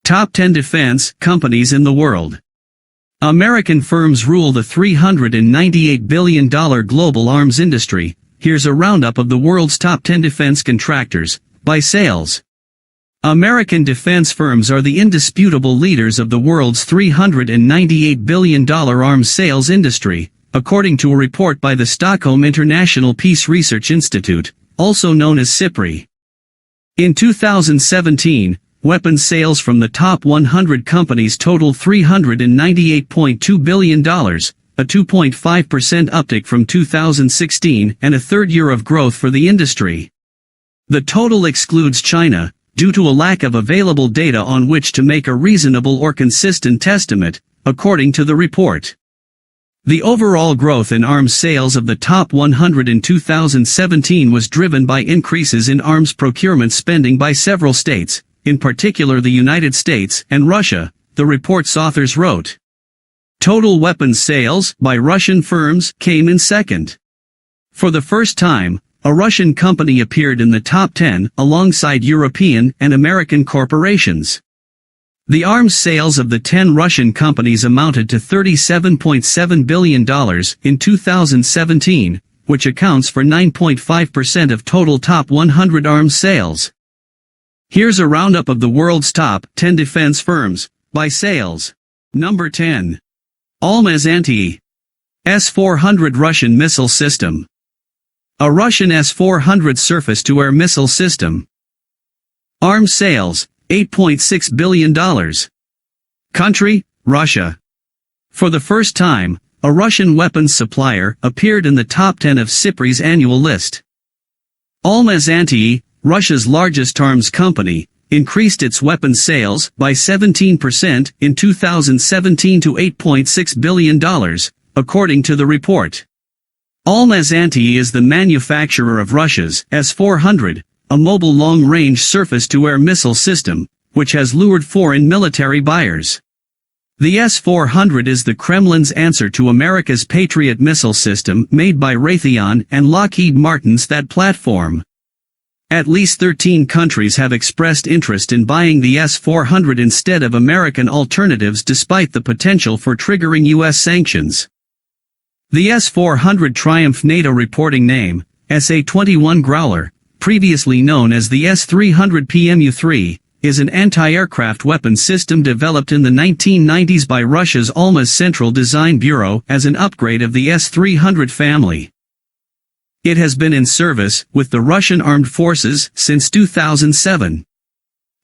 Top 10 defense companies in the world. American firms rule the $398 billion global arms industry. Here's a roundup of the world's top 10 defense contractors, by sales. American defense firms are the indisputable leaders of the world's $398 billion arms sales industry, according to a report by the Stockholm International Peace Research Institute, also known as SIPRI. In 2017, weapons sales from the top 100 companies totaled $398.2 billion, a 2.5% uptick from 2016 and a third year of growth for the industry. The total excludes China, due to a lack of available data on which to make a reasonable or consistent estimate, according to the report. The overall growth in arms sales of the top 100 in 2017 was driven by increases in arms procurement spending by several states, in particular the United States and Russia, the report's authors wrote. Total weapons sales by Russian firms came in second. For the first time, a Russian company appeared in the top 10 alongside European and American corporations. The arms sales of the 10 Russian companies amounted to $37.7 billion in 2017, which accounts for 9.5% of total top 100 arms sales. Here's a roundup of the world's top 10 defense firms, by sales. Number 10. Almaz-Antey. S-400 Russian Missile System. A Russian S-400 surface-to-air missile system. Arms sales, $8.6 billion. Country, Russia. For the first time, a Russian weapons supplier appeared in the top 10 of SIPRI's annual list. Almaz-Antey, Russia's largest arms company, increased its weapons sales by 17% in 2017 to $8.6 billion, according to the report. Almaz-Antey is the manufacturer of Russia's S-400, a mobile long-range surface-to-air missile system, which has lured foreign military buyers. The S-400 is the Kremlin's answer to America's Patriot missile system made by Raytheon and Lockheed Martin's THAAD platform. At least 13 countries have expressed interest in buying the S-400 instead of American alternatives despite the potential for triggering U.S. sanctions. The S-400 Triumph NATO reporting name, SA-21 Growler, previously known as the S-300 PMU-3, is an anti-aircraft weapons system developed in the 1990s by Russia's Almaz Central Design Bureau as an upgrade of the S-300 family. It has been in service with the Russian Armed Forces since 2007.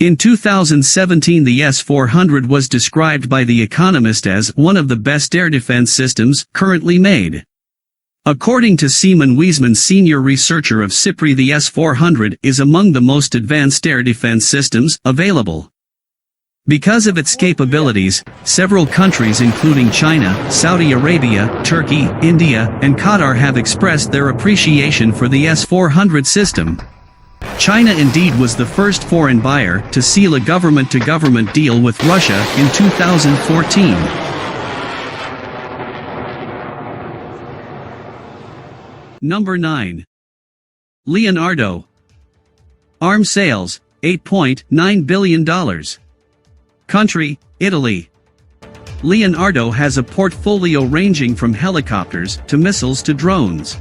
In 2017, the S-400 was described by The Economist as one of the best air defense systems currently made. According to Simon Wiesman, senior researcher of SIPRI, the S-400 is among the most advanced air defense systems available. Because of its capabilities, several countries including China, Saudi Arabia, Turkey, India, and Qatar have expressed their appreciation for the S-400 system. China indeed was the first foreign buyer to seal a government-to-government deal with Russia in 2014. Number 9. Leonardo. Arms sales, $8.9 billion. Country, Italy. Leonardo has a portfolio ranging from helicopters to missiles to drones.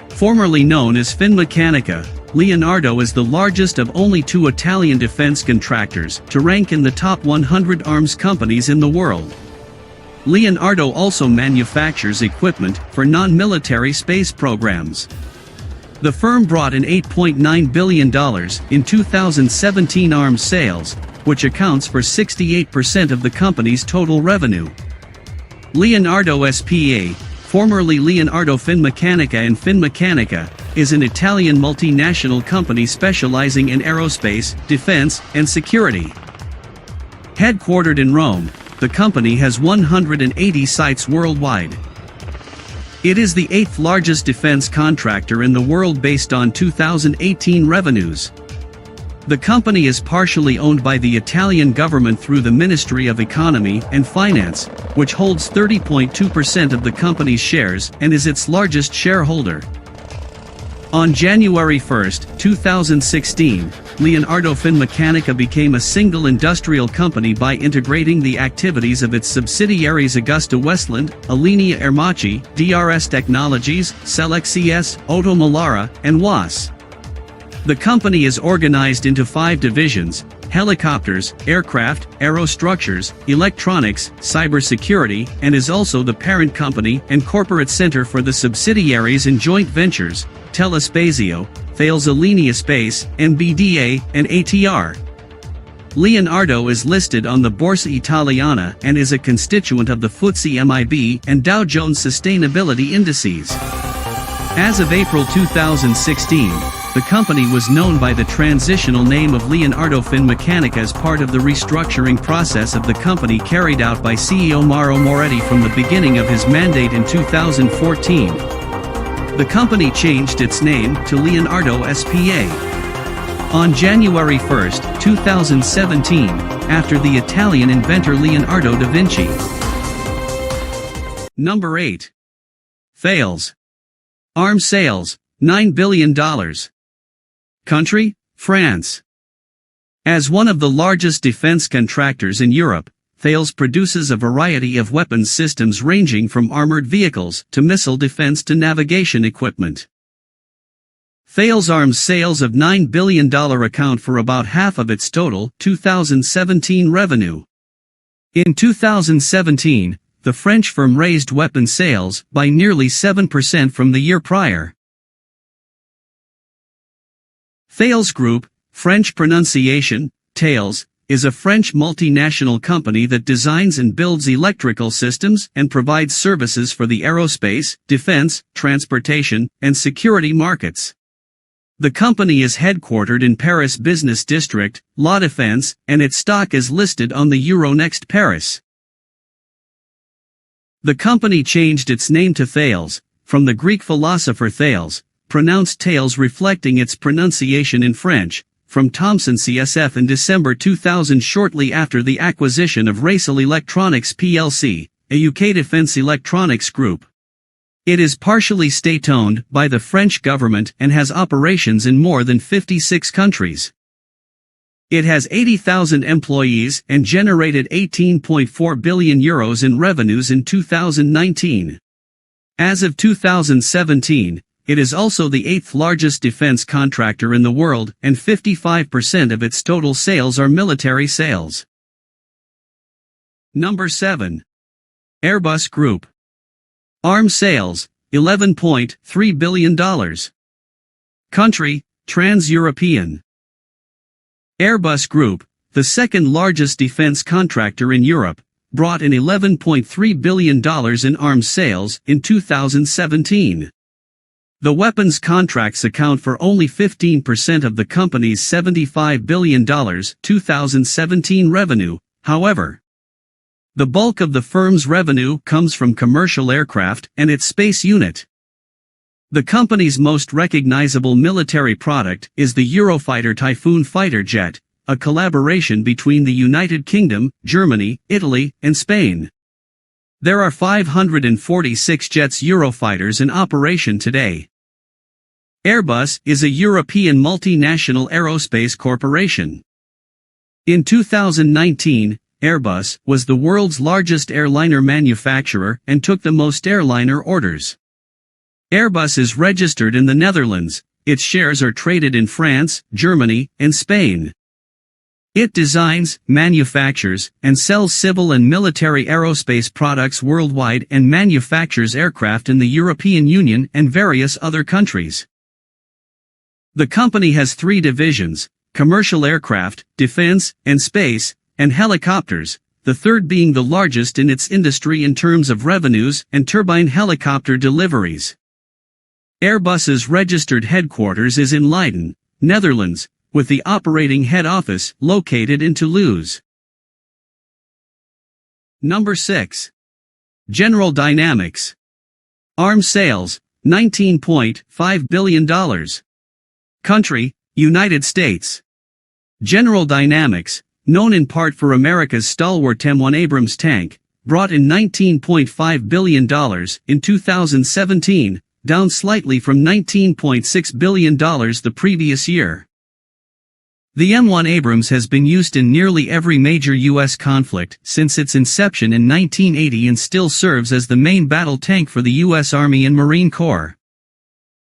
Formerly known as Finmeccanica, Leonardo is the largest of only 2 Italian defense contractors to rank in the top 100 arms companies in the world. Leonardo also manufactures equipment for non-military space programs. The firm brought in $8.9 billion in 2017 arms sales, which accounts for 68% of the company's total revenue. Leonardo S.p.A., formerly Leonardo Finmeccanica and Finmeccanica, is an Italian multinational company specializing in aerospace, defense, and security. Headquartered in Rome, the company has 180 sites worldwide. It is the 8th largest defense contractor in the world based on 2018 revenues. The company is partially owned by the Italian government through the Ministry of Economy and Finance, which holds 30.2% of the company's shares and is its largest shareholder. On January 1, 2016, Leonardo Finmeccanica became a single industrial company by integrating the activities of its subsidiaries Augusta Westland, Alenia Aermacchi, DRS Technologies, Selex Otto Melara, and WAS. The company is organized into 5 divisions: helicopters, aircraft, aerostructures, electronics, cybersecurity, and is also the parent company and corporate center for the subsidiaries and joint ventures, Telespazio, Thales Alenia Space, MBDA, and ATR. Leonardo is listed on the Borsa Italiana and is a constituent of the FTSE MIB and Dow Jones Sustainability Indices. As of April 2016, the company was known by the transitional name of Leonardo Finmeccanica as part of the restructuring process of the company carried out by CEO Mauro Moretti from the beginning of his mandate in 2014. The company changed its name to Leonardo S.p.A. on January 1, 2017, after the Italian inventor Leonardo da Vinci. Number 8. Thales. Arms sales, $9 billion. Country, France. As one of the largest defense contractors in Europe, Thales produces a variety of weapons systems ranging from armored vehicles to missile defense to navigation equipment. Thales Arms sales of $9 billion account for about half of its total 2017 revenue. In 2017, the French firm raised weapon sales by nearly 7% from the year prior. Thales Group, French pronunciation, Thales, is a French multinational company that designs and builds electrical systems and provides services for the aerospace, defense, transportation, and security markets. The company is headquartered in Paris Business District, La Défense, and its stock is listed on the Euronext Paris. The company changed its name to Thales, from the Greek philosopher Thales, pronounced Thales reflecting its pronunciation in French, from Thomson CSF in December 2000 shortly after the acquisition of Racel Electronics plc, a UK defence electronics group. It is partially state-owned by the French government and has operations in more than 56 countries. It has 80,000 employees and generated €18.4 billion in revenues in 2019. As of 2017, it is also the 8th largest defense contractor in the world, and 55% of its total sales are military sales. Number 7. Airbus Group. Arms sales, $11.3 billion. Country, Trans-European. Airbus Group, the second largest defense contractor in Europe, brought in $11.3 billion in arms sales in 2017. The weapons contracts account for only 15% of the company's $75 billion 2017 revenue, however. The bulk of the firm's revenue comes from commercial aircraft and its space unit. The company's most recognizable military product is the Eurofighter Typhoon fighter jet, a collaboration between the United Kingdom, Germany, Italy, and Spain. There are 546 jets Eurofighters in operation today. Airbus is a European multinational aerospace corporation. In 2019, Airbus was the world's largest airliner manufacturer and took the most airliner orders. Airbus is registered in the Netherlands. Its shares are traded in France, Germany, and Spain. It designs, manufactures, and sells civil and military aerospace products worldwide and manufactures aircraft in the European Union and various other countries. The company has 3 divisions: commercial aircraft, defense, and space, and helicopters, the third being the largest in its industry in terms of revenues and turbine helicopter deliveries. Airbus's registered headquarters is in Leiden, Netherlands, with the operating head office located in Toulouse. Number 6. General Dynamics. Arms sales, $19.5 billion. Country, United States. General Dynamics, known in part for America's stalwart M1 Abrams tank, brought in $19.5 billion in 2017, down slightly from $19.6 billion the previous year. The M1 Abrams has been used in nearly every major U.S. conflict since its inception in 1980 and still serves as the main battle tank for the U.S. Army and Marine Corps.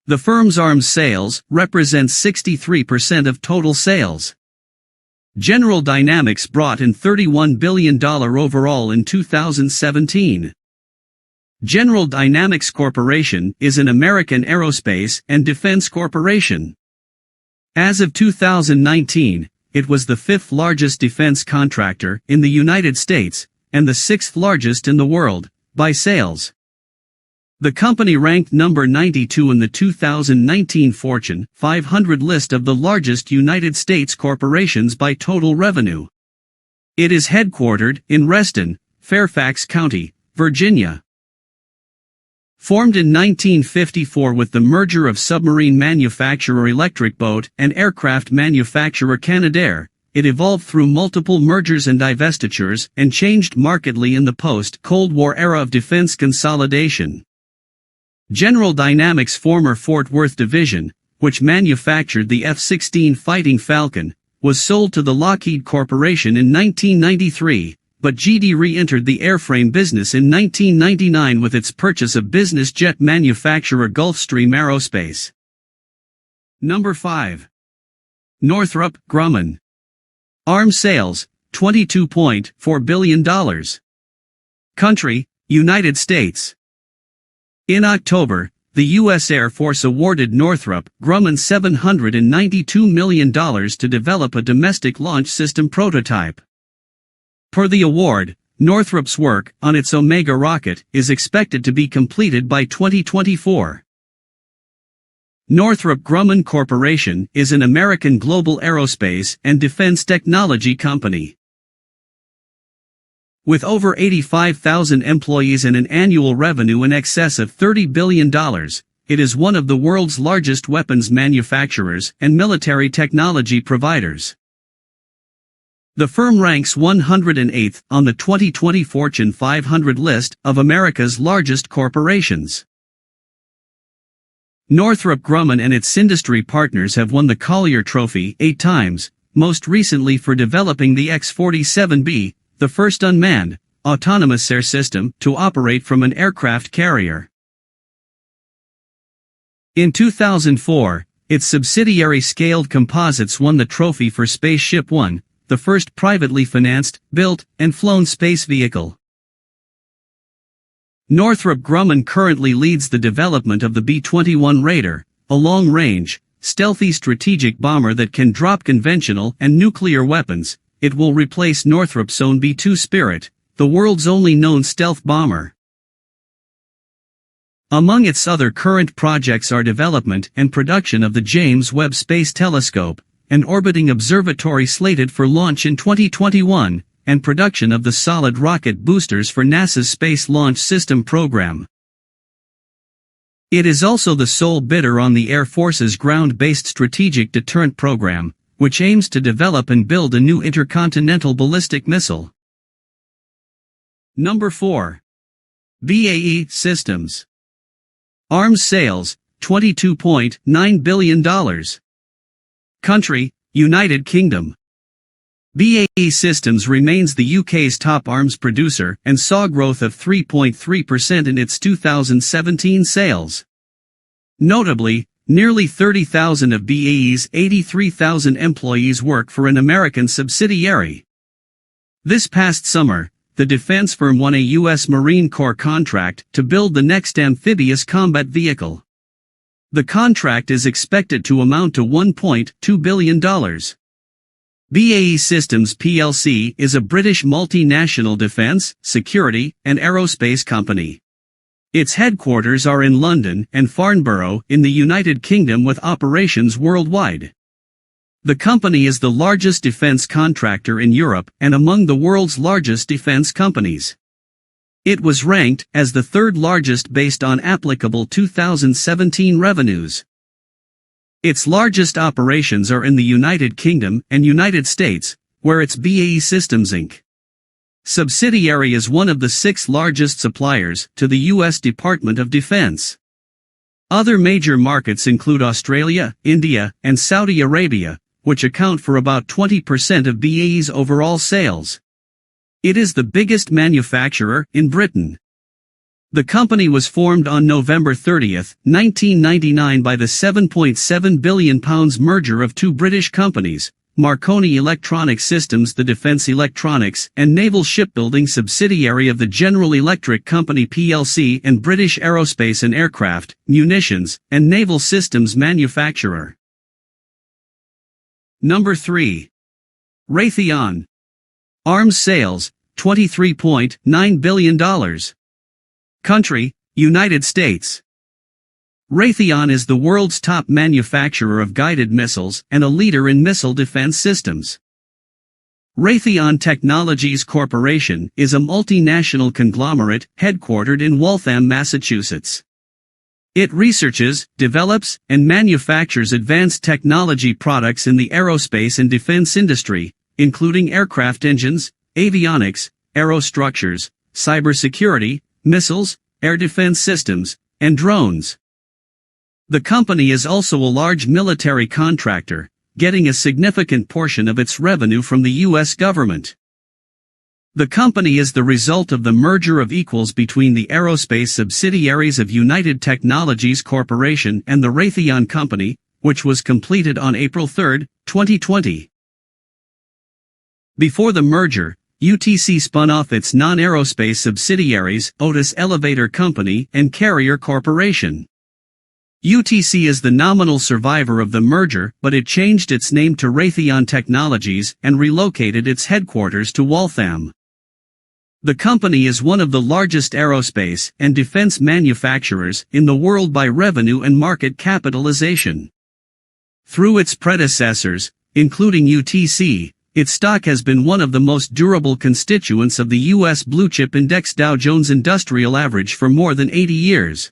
The firm's arms sales represents 63% of total sales. General Dynamics brought in $31 billion overall in 2017. General Dynamics Corporation is an American aerospace and defense corporation. As of 2019, it was the fifth largest defense contractor in the United States, and the sixth largest in the world, by sales. The company ranked number 92 in the 2019 Fortune 500 list of the largest United States corporations by total revenue. It is headquartered in Reston, Fairfax County, Virginia. Formed in 1954 with the merger of submarine manufacturer Electric Boat and aircraft manufacturer Canadair, it evolved through multiple mergers and divestitures and changed markedly in the post-Cold War era of defense consolidation. General Dynamics' former Fort Worth division, which manufactured the F-16 Fighting Falcon, was sold to the Lockheed Corporation in 1993. But GD re-entered the airframe business in 1999 with its purchase of business jet manufacturer Gulfstream Aerospace. Number 5. Northrop Grumman. Arms sales, $22.4 billion. Country, United States. In October, the U.S. Air Force awarded Northrop Grumman $792 million to develop a domestic launch system prototype. Per the award, Northrop's work on its Omega rocket is expected to be completed by 2024. Northrop Grumman Corporation is an American global aerospace and defense technology company. With over 85,000 employees and an annual revenue in excess of $30 billion, it is one of the world's largest weapons manufacturers and military technology providers. The firm ranks 108th on the 2020 Fortune 500 list of America's largest corporations. Northrop Grumman and its industry partners have won the Collier Trophy 8 times, most recently for developing the X-47B, the first unmanned, autonomous air system to operate from an aircraft carrier. In 2004, its subsidiary Scaled Composites won the trophy for Spaceship One, the first privately financed, built, and flown space vehicle. Northrop Grumman currently leads the development of the B-21 Raider, a long-range, stealthy strategic bomber that can drop conventional and nuclear weapons. It will replace Northrop's own B-2 Spirit, the world's only known stealth bomber. Among its other current projects are development and production of the James Webb Space Telescope, an orbiting observatory slated for launch in 2021, and production of the solid rocket boosters for NASA's Space Launch System program. It is also the sole bidder on the Air Force's ground-based strategic deterrent program, which aims to develop and build a new intercontinental ballistic missile. Number 4. BAE Systems. Arms sales, $22.9 billion. Country, United Kingdom. BAE Systems remains the UK's top arms producer and saw growth of 3.3% in its 2017 sales. Notably, nearly 30,000 of BAE's 83,000 employees work for an American subsidiary. This past summer, the defense firm won a U.S. Marine Corps contract to build the next amphibious combat vehicle. The contract is expected to amount to $1.2 billion. BAE Systems plc is a British multinational defense, security, and aerospace company. Its headquarters are in London and Farnborough in the United Kingdom with operations worldwide. The company is the largest defense contractor in Europe and among the world's largest defense companies. It was ranked as the third largest based on applicable 2017 revenues. Its largest operations are in the United Kingdom and United States, where its BAE Systems Inc. subsidiary is one of the 6 largest suppliers to the U.S. Department of Defense. Other major markets include Australia, India, and Saudi Arabia, which account for about 20% of BAE's overall sales. It is the biggest manufacturer in Britain. The company was formed on November 30, 1999 by the £7.7 billion merger of two British companies, Marconi Electronic Systems, the defence electronics and naval shipbuilding subsidiary of the General Electric Company plc, and British aerospace and aircraft, munitions, and naval systems manufacturer. Number 3. Raytheon. Arms sales, $23.9 billion. Country, United States. Raytheon is the world's top manufacturer of guided missiles and a leader in missile defense systems. Raytheon Technologies Corporation is a multinational conglomerate headquartered in Waltham, Massachusetts. It researches, develops, and manufactures advanced technology products in the aerospace and defense industry, including aircraft engines, avionics, aerostructures, cybersecurity, missiles, air defense systems, and drones. The company is also a large military contractor, getting a significant portion of its revenue from the U.S. government. The company is the result of the merger of equals between the aerospace subsidiaries of United Technologies Corporation and the Raytheon Company, which was completed on April 3, 2020. Before the merger, UTC spun off its non-aerospace subsidiaries, Otis Elevator Company and Carrier Corporation. UTC is the nominal survivor of the merger, but it changed its name to Raytheon Technologies and relocated its headquarters to Waltham. The company is one of the largest aerospace and defense manufacturers in the world by revenue and market capitalization. Through its predecessors, including UTC, its stock has been one of the most durable constituents of the U.S. blue-chip index Dow Jones Industrial Average for more than 80 years.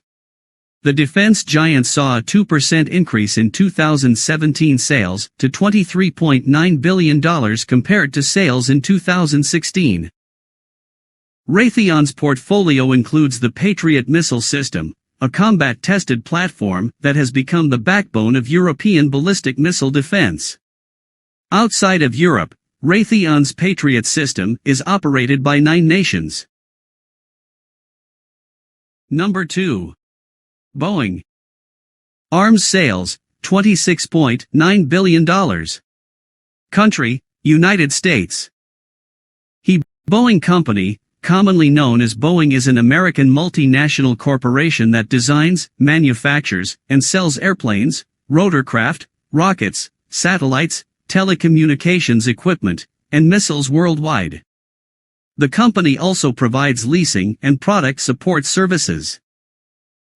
The defense giant saw a 2% increase in 2017 sales to $23.9 billion compared to sales in 2016. Raytheon's portfolio includes the Patriot missile system, a combat-tested platform that has become the backbone of European ballistic missile defense. Outside of Europe, Raytheon's Patriot system is operated by 9 nations. Number 2. Boeing. Arms sales, $26.9 billion. Country, United States. Boeing Company, commonly known as Boeing, is an American multinational corporation that designs, manufactures, and sells airplanes, rotorcraft, rockets, satellites, telecommunications equipment, and missiles worldwide. The company also provides leasing and product support services.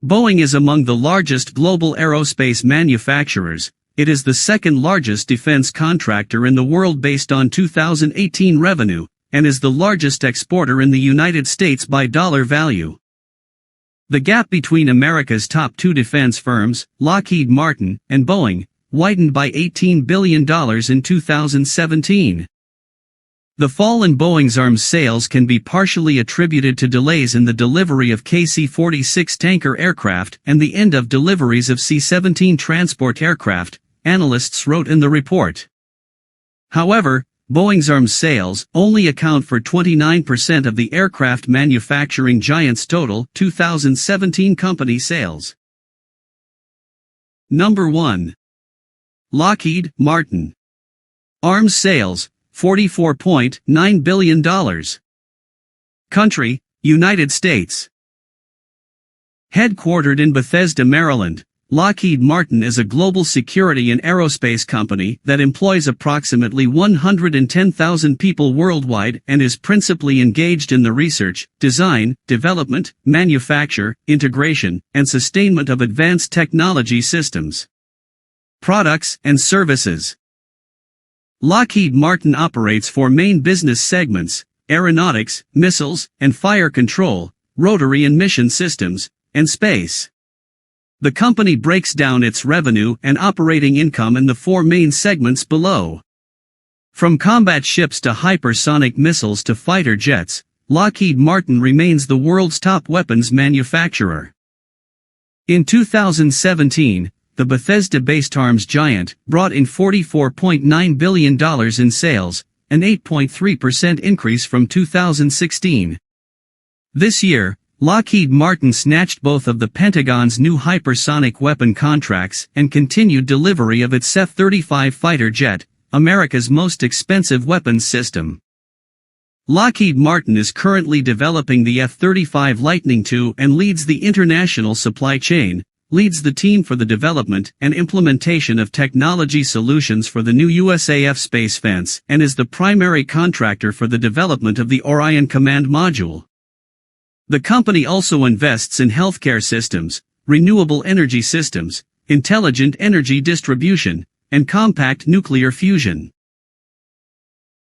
Boeing is among the largest global aerospace manufacturers. It is the second largest defense contractor in the world based on 2018 revenue, and is the largest exporter in the United States by dollar value. The gap between America's top 2 defense firms, Lockheed Martin and Boeing, widened by $18 billion in 2017. The fall in Boeing's arms sales can be partially attributed to delays in the delivery of KC-46 tanker aircraft and the end of deliveries of C-17 transport aircraft, analysts wrote in the report. However, Boeing's arms sales only account for 29% of the aircraft manufacturing giant's total 2017 company sales. Number 1. Lockheed Martin. Arms sales, $44.9 billion. Country, United States. Headquartered in Bethesda, Maryland, Lockheed Martin is a global security and aerospace company that employs approximately 110,000 people worldwide and is principally engaged in the research, design, development, manufacture, integration, and sustainment of advanced technology systems, products, and services. Lockheed Martin operates 4 main business segments: aeronautics, missiles, and fire control, rotary and mission systems, and space. The company breaks down its revenue and operating income in the 4 main segments below. From combat ships to hypersonic missiles to fighter jets, Lockheed Martin remains the world's top weapons manufacturer. In 2017, the Bethesda-based arms giant, brought in $44.9 billion in sales, an 8.3% increase from 2016. This year, Lockheed Martin snatched both of the Pentagon's new hypersonic weapon contracts and continued delivery of its F-35 fighter jet, America's most expensive weapons system. Lockheed Martin is currently developing the F-35 Lightning II and leads the international supply chain, leads the team for the development and implementation of technology solutions for the new USAF Space Fence, and is the primary contractor for the development of the Orion Command Module. The company also invests in healthcare systems, renewable energy systems, intelligent energy distribution, and compact nuclear fusion.